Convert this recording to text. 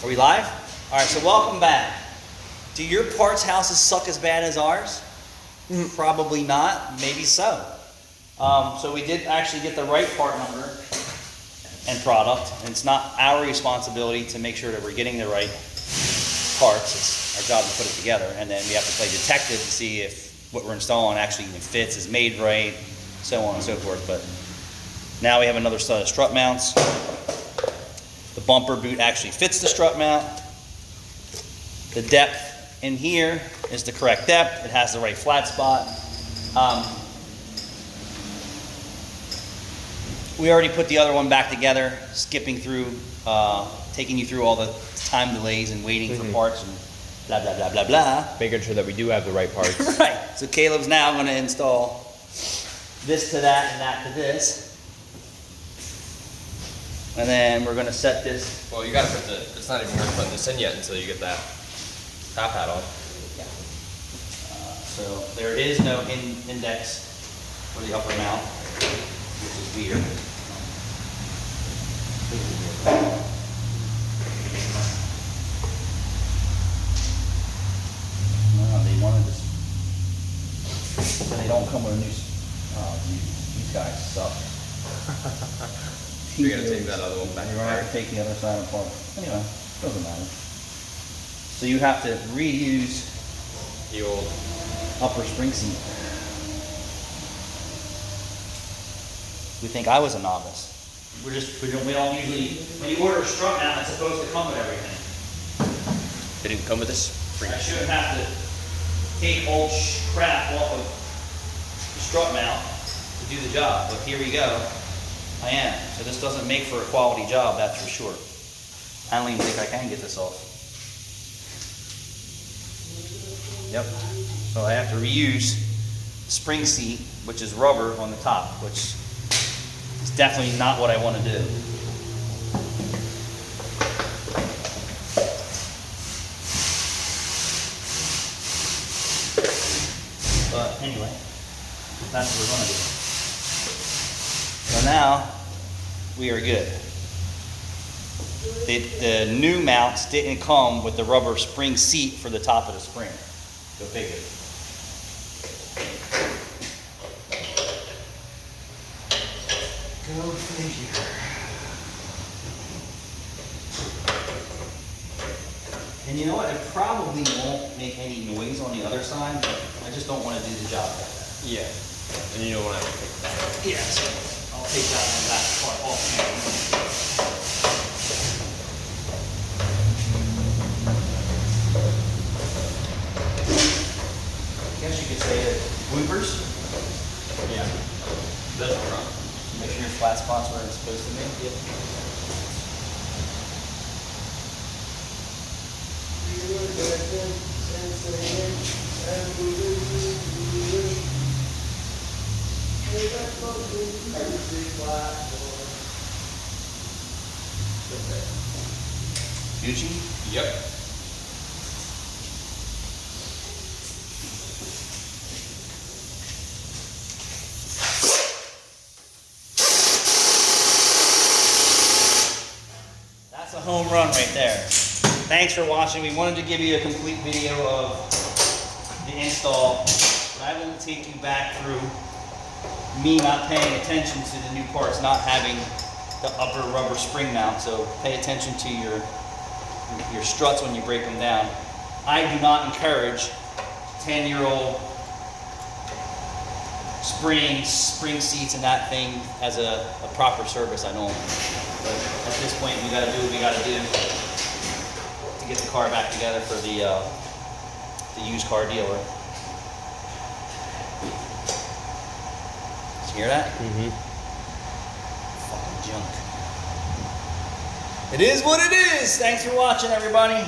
Are we live? All right, so welcome back. Do your parts houses suck as bad as ours? Probably not, maybe so. So we did actually get the right part number and product, and it's not our responsibility to make sure that we're getting the right parts. It's our job to put it together, and then we have to play detective to see if what we're installing actually even fits, is made right, so on and so forth. But now we have another set of strut mounts. The bumper boot actually fits the strut mount. The depth in here is the correct depth. It has the right flat spot. We already put the other one back together, skipping through, taking you through all the time delays and waiting for parts and blah, blah, blah, blah, blah. Making sure that we do have the right parts. Right. So Caleb's now going to install this to that and that to this. And then we're going to set this. Well, you gotta put the, it's not even worth putting this in yet until you get that top hat on. Yeah. So there is no index for the upper mount, which is weird. No, they wanted this. So they don't come with a new. Oh, these guys suck. You're gonna take that other one back. You're gonna have to take the other side apart. Anyway, doesn't matter. So you have to reuse The old. upper spring seat. We think I was a novice. We don't usually, when you order a strut mount, it's supposed to come with everything. They didn't come with this spring. I shouldn't have to take old crap off of the strut mount to do the job, but here we go. I am. So this doesn't make for a quality job, that's for sure. I don't even think I can get this off. Yep. So I have to reuse spring seat, which is rubber on the top, which is definitely not what I want to do. But anyway, that's what we're going to do. So now we are good. The new mounts didn't come with the rubber spring seat for the top of the spring. Go figure. Go figure. And you know what? It probably won't make any noise on the other side, but I just don't want to do the job like that. Yeah. And you don't want to have to take that out. Yeah, so I'll take that one back part off camera. I guess you could say that bloopers. Yeah. That's the front. Make sure your flat spot's where it's supposed to be. Yep. Gucci? Yep. That's a home run right there. Thanks for watching. We wanted to give you a complete video of the install, but I won't take you back through me not paying attention to the new parts not having the upper rubber spring mount. So pay attention to your struts when you break them down. I do not encourage 10-year-old spring seats and that thing as a proper service. I don't. But at this point, we got to do what we got to do to get the car back together for the used car dealer. Did you hear that? Mm-hmm. Fucking junk. It is what it is. Thanks for watching, everybody.